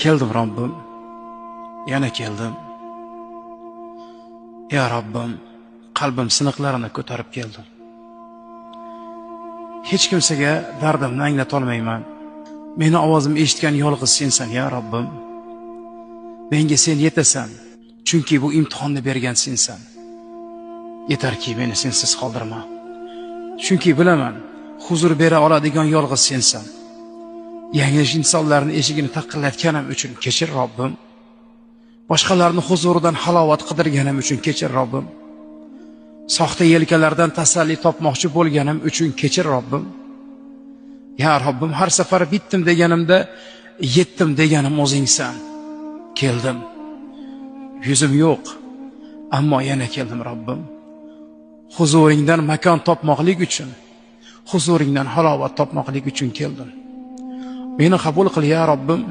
Keldim Robbim, yana keldim. Ya Robbim, qalbim siniqlarini ko'tarib keldim. Hech kimsaga dardimni anglata olmayman. Meni ovozimni eshitgan yolg'iz sensan, ya Robbim. Menga sen yetasan, chunki bu imtihonni bergan sensan. Yetarki meni sensiz qoldirma. Chunki bilaman, huzur bera oladigan yolg'iz sensan. Yanglish insonlarning eshigini taqillatganim uchun kechir Robbim. Boshqalarning huzuridan halovat qidirganim uchun kechir Robbim. Soxta yelkalardan tasalli topmoqchi bo'lganim uchun kechir Robbim. Ya Robbim, har safar bitdim deganimda yetdim deganim o'zingsan. Keldim. Yuzim yo'q, ammo yana keldim Robbim. Huzuringdan makon topmoqlik uchun, huzuringdan halovat topmoqlik uchun keldim. Meni qabul qil ya Robbim.